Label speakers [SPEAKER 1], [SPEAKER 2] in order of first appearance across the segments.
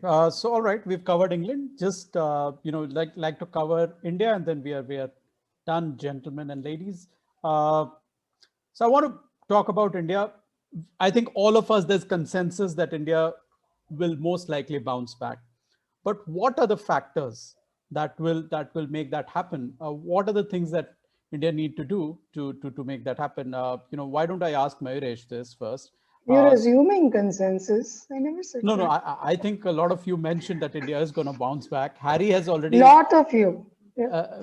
[SPEAKER 1] So all right, we've covered England. Just like to cover India, and then we are done, gentlemen and ladies. Uh, so I want to talk about India. I think all of us, there's consensus that India will most likely bounce back. But what are the factors that will make that happen? What are the things that India need to do to make that happen? Why don't I ask Mayuresh this first?
[SPEAKER 2] You're
[SPEAKER 1] Uh,
[SPEAKER 2] assuming consensus. I never said
[SPEAKER 1] no, no,
[SPEAKER 2] that.
[SPEAKER 1] I think a lot of you mentioned that India is going to bounce back. Harry has already,
[SPEAKER 2] Lot of you. Yeah.
[SPEAKER 1] uh,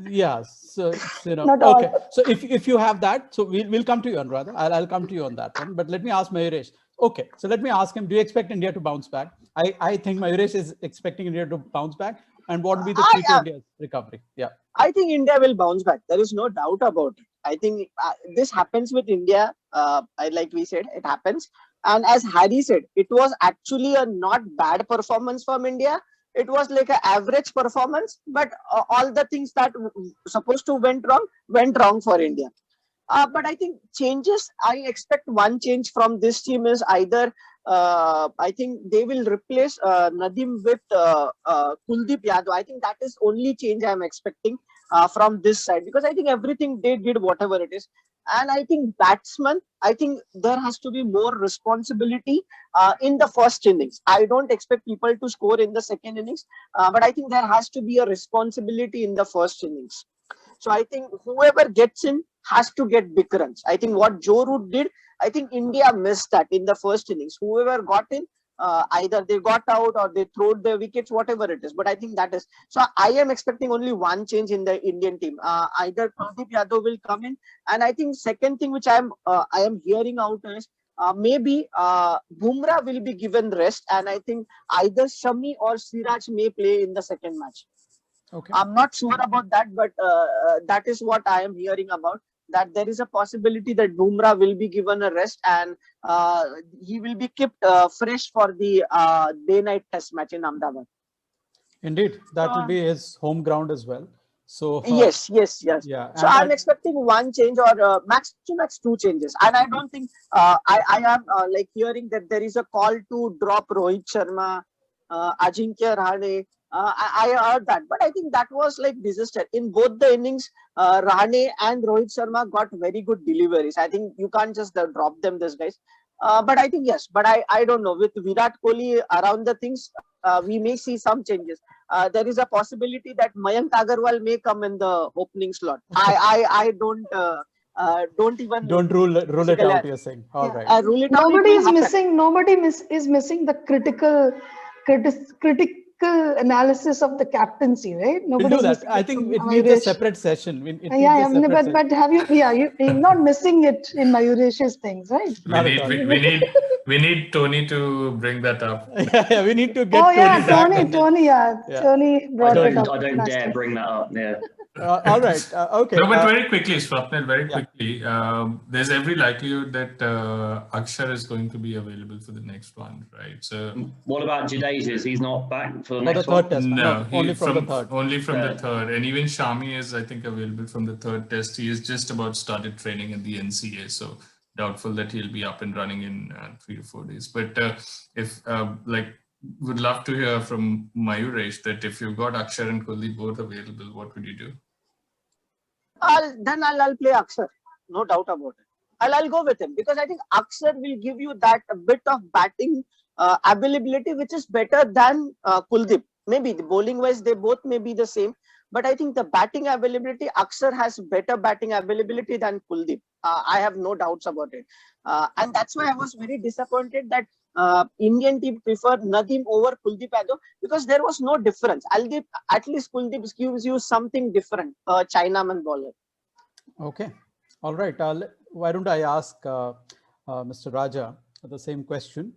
[SPEAKER 1] yeah. So,
[SPEAKER 2] Not
[SPEAKER 1] okay.
[SPEAKER 2] all.
[SPEAKER 1] So if you have that, so we'll come to you, Anuradha. I'll come to you on that one. But let me ask Mayuresh. Okay, so let me ask him. Do you expect India to bounce back? I think Mayuresh is expecting India to bounce back. And what will be the
[SPEAKER 3] I
[SPEAKER 1] key to India's recovery? Yeah.
[SPEAKER 3] I think India will bounce back. There is no doubt about it. I think this happens with India. Like we said, it happens. And as Harry said, it was actually a not bad performance from India. It was like an average performance, but all the things that supposed to went wrong for India. But I think changes, I expect one change from this team is either I think they will replace Nadim with Kuldeep Yadav. I think that is only change I'm expecting from this side, because I think everything they did, whatever it is. And I think batsman, I think there has to be more responsibility in the first innings. I don't expect people to score in the second innings, but I think there has to be a responsibility in the first innings. So I think whoever gets in has to get big runs. I think what Joe Root did, I think India missed that in the first innings. Whoever got in, either they got out or they threw their wickets, whatever it is. But I think that is so. I am expecting only one change in the Indian team. Either Kuldeep Yadav will come in, and I think second thing which I am hearing out is maybe Bumrah will be given rest, and I think either Shami or Siraj may play in the second match.
[SPEAKER 1] Okay.
[SPEAKER 3] I'm not sure about that, but that is what I am hearing about. That there is a possibility that Bumrah will be given a rest, and he will be kept fresh for the day-night test match in Ahmedabad.
[SPEAKER 1] Indeed, that will
[SPEAKER 3] So
[SPEAKER 1] be his home ground as well. So
[SPEAKER 3] yes.
[SPEAKER 1] yeah,
[SPEAKER 3] So I'm expecting one change or max to max two changes, and I don't think I am like hearing that there is a call to drop Rohit Sharma, Ajinkya Rahane. I heard that, but I think that was like disaster in both the innings. Rahane and Rohit Sharma got very good deliveries. I think you can't just drop them, these guys. But I think yes, but I don't know. With Virat Kohli around the things, we may see some changes. There is a possibility that Mayank Agarwal may come in the opening slot. I don't even
[SPEAKER 1] don't rule it
[SPEAKER 3] basically
[SPEAKER 1] out. You're saying, all
[SPEAKER 2] Yeah.
[SPEAKER 1] right.
[SPEAKER 3] rule it out. It
[SPEAKER 2] Nobody
[SPEAKER 3] will
[SPEAKER 2] is
[SPEAKER 3] happen.
[SPEAKER 2] missing. Is missing the critical analysis of the captaincy, right?
[SPEAKER 1] We'll do
[SPEAKER 2] Nobody's
[SPEAKER 1] that.
[SPEAKER 2] missing
[SPEAKER 1] I
[SPEAKER 2] it
[SPEAKER 1] think
[SPEAKER 2] from
[SPEAKER 1] it needs a
[SPEAKER 2] Mayuresh.
[SPEAKER 1] separate session. It needs
[SPEAKER 2] Yeah,
[SPEAKER 1] a
[SPEAKER 2] yeah,
[SPEAKER 1] separate
[SPEAKER 2] but
[SPEAKER 1] session.
[SPEAKER 2] have you? Yeah, you're not missing it in Mayuresh's things, right?
[SPEAKER 4] We
[SPEAKER 1] Not at
[SPEAKER 4] need
[SPEAKER 1] all.
[SPEAKER 4] we need Tony to bring that up.
[SPEAKER 1] Yeah, we need to get
[SPEAKER 2] Oh
[SPEAKER 1] Tony
[SPEAKER 2] yeah,
[SPEAKER 1] back. and then-
[SPEAKER 2] Tony, yeah,
[SPEAKER 1] Yeah.
[SPEAKER 2] Tony
[SPEAKER 5] I
[SPEAKER 2] brought it
[SPEAKER 5] don't,
[SPEAKER 2] up
[SPEAKER 5] I don't
[SPEAKER 2] last
[SPEAKER 5] dare
[SPEAKER 2] time.
[SPEAKER 5] bring that up. Yeah.
[SPEAKER 1] All right. Okay.
[SPEAKER 4] No, but very quickly, Swapnil, very
[SPEAKER 1] Yeah.
[SPEAKER 4] quickly. There's every likelihood that Akshar is going to be available for the next one, right? So
[SPEAKER 5] What about Jadeja's? He's not back for the
[SPEAKER 1] For the
[SPEAKER 5] next
[SPEAKER 1] third
[SPEAKER 5] one.
[SPEAKER 1] test.
[SPEAKER 4] no,
[SPEAKER 1] Only from the third.
[SPEAKER 4] only from the
[SPEAKER 5] Third.
[SPEAKER 4] third, and even Shami is, I think, available from the third test. He has just about started training in the NCA, so doubtful that he'll be up and running in 3 to 4 days. But if would love to hear from Mayuresh that if you've got Akshar and Kuldeep both available, what would you do?
[SPEAKER 3] I'll play Akshar, no doubt about it. I'll go with him because I think Akshar will give you that bit of batting availability which is better than Kuldeep. Maybe the bowling wise they both may be the same, but I think the batting availability, Akshar has better batting availability than Kuldeep. I have no doubts about it, and that's why I was very disappointed that Indian team preferred Nadim over Kuldeep Yadav because there was no difference. At least Kuldeep gives you something different, Chinaman bowler.
[SPEAKER 1] Okay. All right. Why don't I ask Mr. Raja the same question?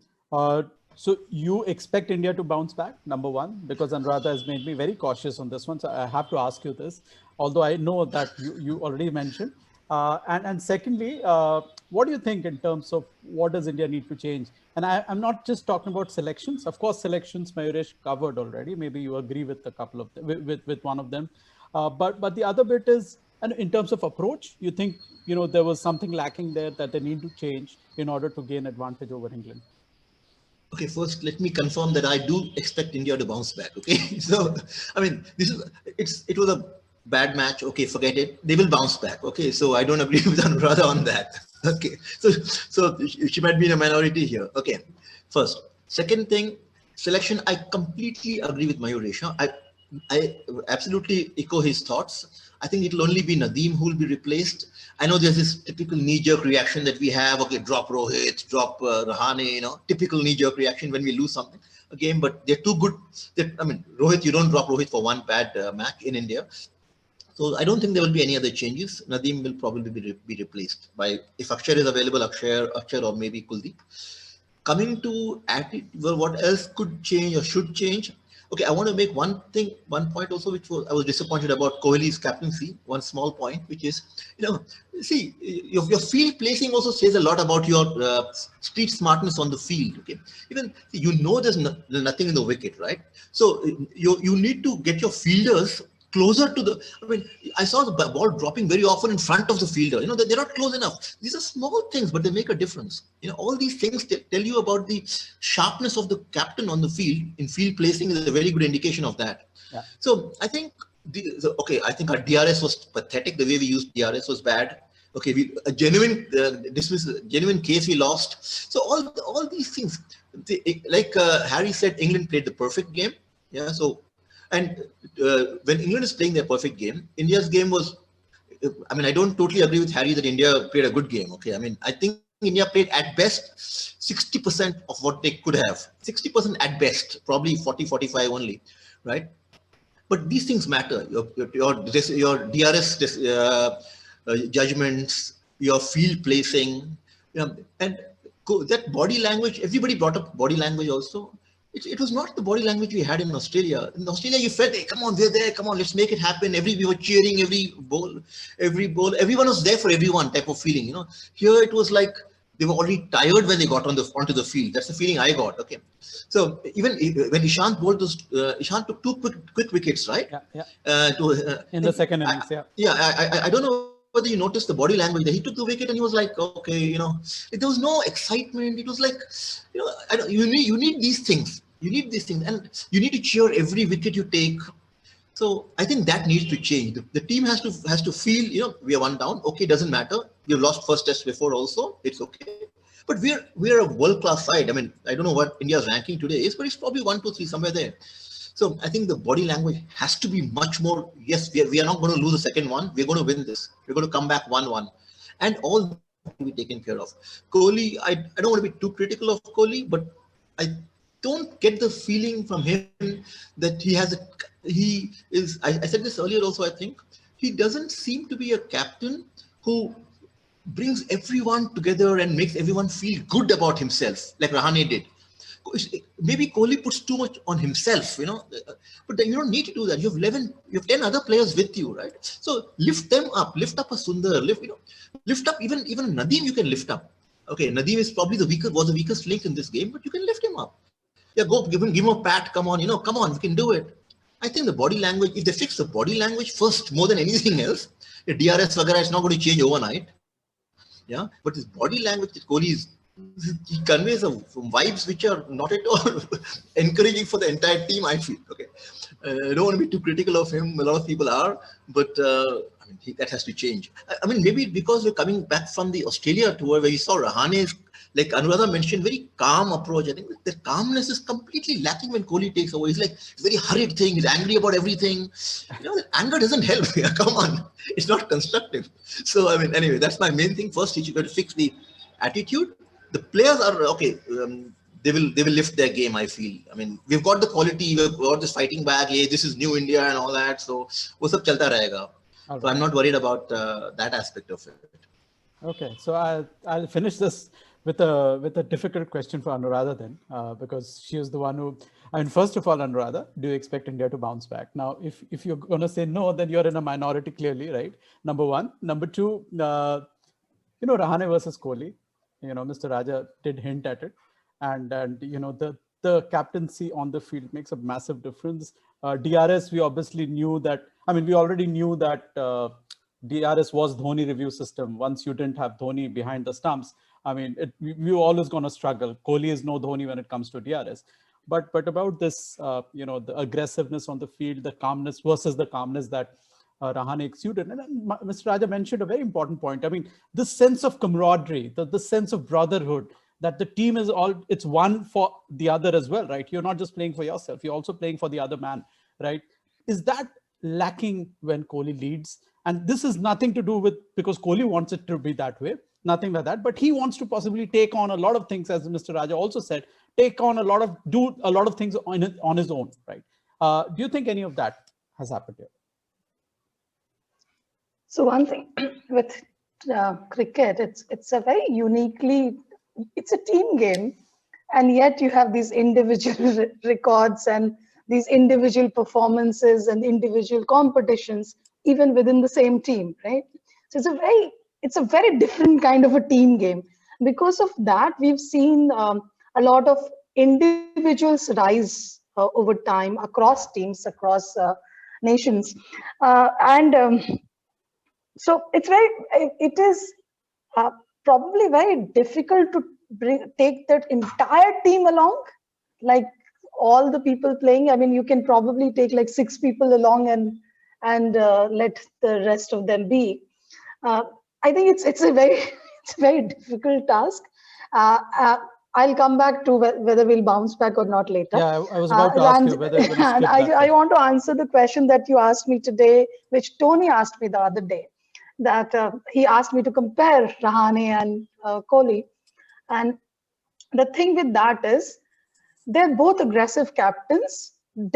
[SPEAKER 1] So you expect India to bounce back, number one, because Anuradha has made me very cautious on this one. So I have to ask you this, although I know that you already mentioned. And secondly, what do you think in terms of what does India need to change? And I'm not just talking about selections. Of course, selections Mayuresh covered already. Maybe you agree with a couple of them, with one of them. But the other bit is, and in terms of approach, you think there was something lacking there that they need to change in order to gain advantage over England?
[SPEAKER 6] Okay, first let me confirm that I do expect India to bounce back. Okay, so I mean it was a bad match. Okay, forget it. They will bounce back. Okay, so I don't agree with Anuradha on that. Okay, so she might be in a minority here. Okay, first, second thing, selection. I completely agree with Mayuresh. I absolutely echo his thoughts. I think it'll only be Nadeem who will be replaced. I know there's this typical knee-jerk reaction that we have. Okay, drop Rohit, drop Rahane. You know, typical knee-jerk reaction when we lose something a game. But they're too good. I mean, Rohit, you don't drop Rohit for one bad match in India. So I don't think there will be any other changes. Nadeem will probably be replaced by, if Akshay is available, Akshay or maybe Kuldeep. Coming to attitude, well, what else could change or should change? Okay, I want to make one point also, which I was disappointed about Kohli's captaincy. One small point, which is, see, your field placing also says a lot about your street smartness on the field. Okay, even there's nothing in the wicket, right? So you need to get your fielders closer to the, I mean, I saw the ball dropping very often in front of the fielder. They're not close enough. These are small things, but they make a difference. All these things tell you about the sharpness of the captain on the field. In field placing is a very good indication of that.
[SPEAKER 1] Yeah.
[SPEAKER 6] So I think, I think our DRS was pathetic. The way we used DRS was bad. Okay, a genuine genuine case we lost. So all these things, like Harry said, England played the perfect game. Yeah, so. And when England is playing their perfect game, India's game was, I mean, I don't totally agree with Harry that India played a good game. Okay, I mean, I think India played at best 60% of what they could have. 60% at best, probably 40, 45 only, right? But these things matter. Your DRS judgments, your field placing, and that body language. Everybody brought up body language also. It was not the body language we had in Australia. In Australia, you felt, hey, come on, we're there, come on, let's make it happen. We were cheering every ball, everyone was there for everyone type of feeling. Here it was like they were already tired when they got onto the field. That's the feeling I got. Okay, so even when Ishant bowled those, Ishant took two quick wickets, right?
[SPEAKER 1] Yeah. In the second innings,
[SPEAKER 6] I don't know whether you noticed the body language there. He took the wicket and he was like, okay, there was no excitement. It was like, you need these things. You need these things, and you need to cheer every wicket you take. So I think that needs to change. The team has to feel, we are one down. Okay, doesn't matter. We've lost first test before also. It's okay. But we're a world-class side. I mean, I don't know what India's ranking today is, but it's probably 1, 2, 3 somewhere there. So I think the body language has to be much more. Yes, we are not going to lose the second one. We're going to win this. We're going to come back 1-1, and all will be taken care of. Kohli, I don't want to be too critical of Kohli, but I don't get the feeling from him that he is. I said this earlier also. I think he doesn't seem to be a captain who brings everyone together and makes everyone feel good about himself, like Rahane did. Maybe Kohli puts too much on himself, but you don't need to do that. You have 10 other players with you, right? So lift them up, lift up a Sundar, lift up even Nadeem. You can lift up. Okay, Nadeem is probably the weakest link in this game, but you can lift him up. Yeah, go give him a pat. Come on, come on, we can do it. I think the body language, if they fix the body language first more than anything else, the DRS vagara is not going to change overnight. Yeah, but his body language, he conveys vibes which are not at all encouraging for the entire team, I feel. Okay, I don't want to be too critical of him. A lot of people are, but I mean, that has to change. I mean, maybe because we're coming back from the Australia tour where we saw Rahane's, like Anuradha mentioned, very calm approach. I think the calmness is completely lacking when Kohli takes over. He's like very hurried thing. He's angry about everything. Anger doesn't help. Come on, it's not constructive. So I mean, anyway, that's my main thing. First, you got to fix the attitude. The players are okay. They will lift their game, I feel. I mean, we've got the quality. We've got this fighting back. Hey, this is new India and all that. So, wo sab chalta rahega.
[SPEAKER 1] Right.
[SPEAKER 6] So I'm not worried about that aspect of it.
[SPEAKER 1] Okay, so I'll finish this with a difficult question for Anuradha then, because she is the one who. I mean, first of all, Anuradha, do you expect India to bounce back? Now, if you're going to say no, then you're in a minority clearly, right? Number one. Number two, Rahane versus Kohli. Mr. Raja did hint at it, and the captaincy on the field makes a massive difference. DRS, we obviously knew that. I mean, we already knew that DRS was Dhoni review system. Once you didn't have Dhoni behind the stumps, I mean, we're always going to struggle. Kohli is no Dhoni when it comes to DRS. But about this, the aggressiveness on the field, the calmness versus the calmness that Rahane exuded. And Mr. Raja mentioned a very important point. I mean, the sense of camaraderie, the sense of brotherhood, that the team is it's one for the other as well, right? You're not just playing for yourself, you're also playing for the other man, right? Is that lacking when Kohli leads? And this is nothing to do with, because Kohli wants it to be that way, nothing like that, but he wants to possibly take on a lot of things, as Mr. Raja also said, do a lot of things on his own, right? Do you think any of that has happened here?
[SPEAKER 2] So one thing with cricket, it's a very it's a team game, and yet you have these individual records and these individual performances and individual competitions, even within the same team, right? So it's a very different kind of a team game. Because of that, we've seen a lot of individuals rise over time across teams, across nations, so it is probably very difficult to take that entire team along, like all the people playing. I mean, you can probably take like 6 people along and let the rest of them be. I think it's a very difficult task. I'll come back to whether we'll bounce back or not later.
[SPEAKER 1] Yeah, I was about to ask you whether you're going to skip that.
[SPEAKER 2] I want to answer the question that you asked me today, which Tony asked me the other day. That he asked me to compare Rahane and Kohli. And the thing with that is, they're both aggressive captains. The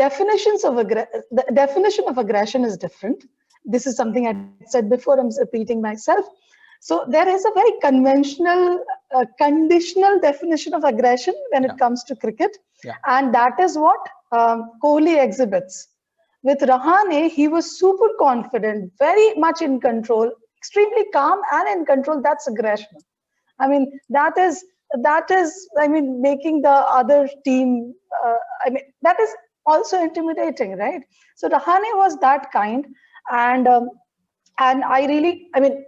[SPEAKER 2] definition of aggression is different. This is something I said before, I'm repeating myself. So there is a very conventional, conditional definition of aggression when it comes to cricket.
[SPEAKER 1] Yeah.
[SPEAKER 2] And that is what Kohli exhibits. With Rahane, he was super confident, very much in control, extremely calm and in control. That's aggression. I mean, that is, I mean, making the other team, I mean, that is also intimidating, right? So Rahane was that kind. And I really, I mean,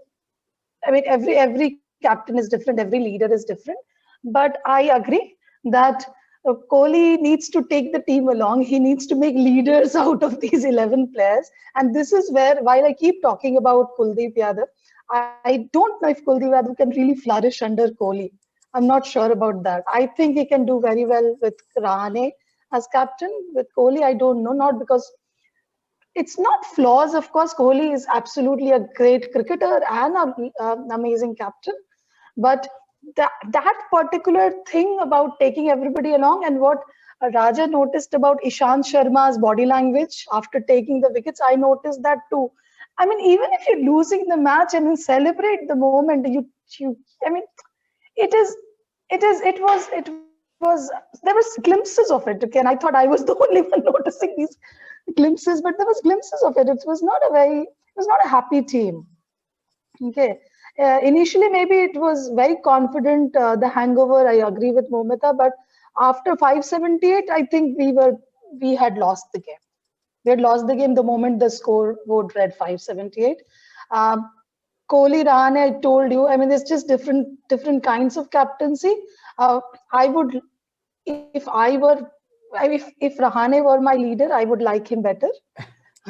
[SPEAKER 2] every captain is different, every leader is different. But I agree that Kohli needs to take the team along. He needs to make leaders out of these 11 players. And this is where, while I keep talking about Kuldeep Yadav, I don't know if Kuldeep Yadav can really flourish under Kohli. I'm not sure about that. I think he can do very well with Rahane as captain. With Kohli, I don't know, not because it's not flaws. Of course, Kohli is absolutely a great cricketer and an amazing captain. But that particular thing about taking everybody along, and what Raja noticed about Ishant Sharma's body language after taking the wickets, I noticed that too. I mean, even if you're losing the match and then celebrate the moment, I mean, there was glimpses of it. Okay, and I thought I was the only one noticing these glimpses, but there was glimpses of it. It was not a happy team. Okay. Initially, maybe it was very confident, the hangover, I agree with Momita, but after 578, I think we had lost the game. We had lost the game the moment the scoreboard read 578. Kohli, Rahane, I told you, I mean, there's just different kinds of captaincy. If Rahane were my leader, I would like him better.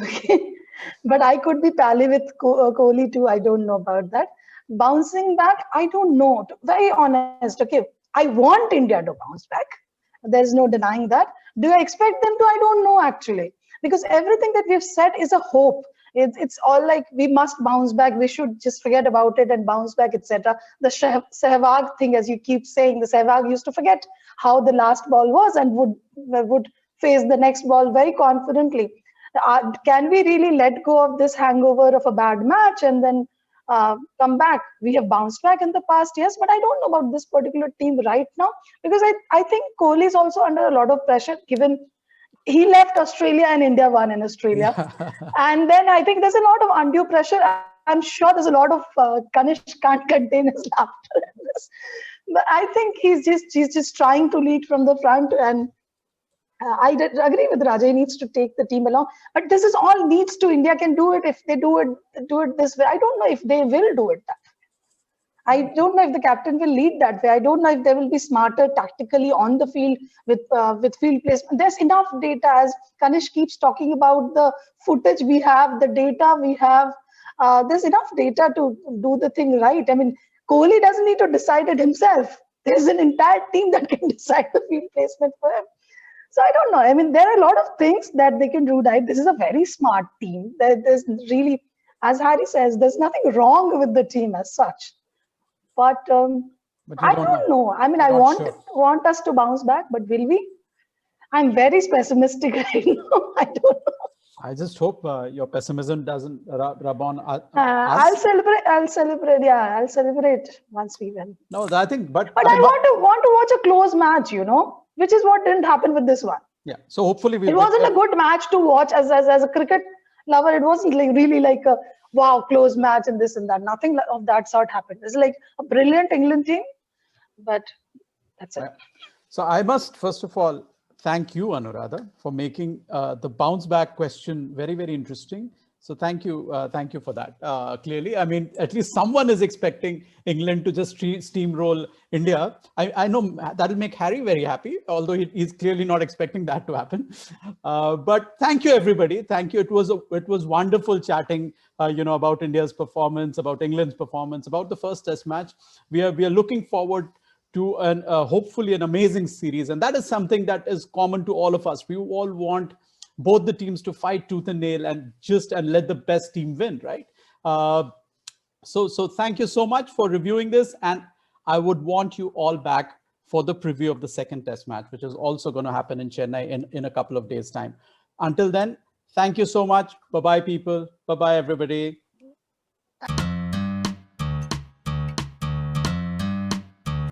[SPEAKER 2] Okay. But I could be pally with Kohli too. I don't know about that. Bouncing back, I don't know. Very honest. Okay, I want India to bounce back. There's no denying that. Do I expect them to? I don't know actually, because everything that we've said is a hope. It's all like we must bounce back. We should just forget about it and bounce back, etc. The Sehwag thing, as you keep saying, the Sehwag used to forget how the last ball was and would face the next ball very confidently. Can we really let go of this hangover of a bad match and then come back? We have bounced back in the past, yes, but I don't know about this particular team right now, because I think Kohli is also under a lot of pressure, given he left Australia and India won in Australia. And then I think there's a lot of undue pressure. I'm sure there's a lot of Kanish can't contain his laughter in this. But I think he's just trying to lead from the front, and I agree with Raja. He needs to take the team along. But this is all needs to. India can do it if they do it this way. I don't know if they will do it that way. I don't know if the captain will lead that way. I don't know if they will be smarter tactically on the field with field placement. There's enough data, as Kanish keeps talking about the footage we have, the data we have. There's enough data to do the thing right. I mean, Kohli doesn't need to decide it himself. There's an entire team that can decide the field placement for him. So I don't know. I mean, there are a lot of things that they can do right. This is a very smart team. There's really, as Harry says, there's nothing wrong with the team as such. But I don't know. I mean, I want us to bounce back, but will we? I'm very pessimistic right now. I don't know.
[SPEAKER 1] I just hope your pessimism doesn't rub on us.
[SPEAKER 2] I'll celebrate. Yeah, I'll celebrate once we win.
[SPEAKER 1] No, I think, but
[SPEAKER 2] I want to watch a close match, you know, which is what didn't happen with this one.
[SPEAKER 1] Yeah. So hopefully
[SPEAKER 2] it wasn't a good match to watch as a cricket lover. It wasn't like really like a wow close match and this and that. Nothing of that sort happened. It's like a brilliant England team, but that's it.
[SPEAKER 1] So I must first of all thank you, Anuradha, for making the bounce back question very, very interesting. So thank you for that. Clearly, I mean, at least someone is expecting England to just steamroll India. I know that'll make Harry very happy, although he's clearly not expecting that to happen. But thank you, everybody. Thank you. It was wonderful chatting, about India's performance, about England's performance, about the first Test match. We are looking forward to hopefully an amazing series, and that is something that is common to all of us. We all want both the teams to fight tooth and nail and let the best team win, right? So thank you so much for reviewing this, and I would want you all back for the preview of the second Test match, which is also going to happen in Chennai in a couple of days' time. Until then, thank you so much. Bye-bye, people. Bye-bye, everybody.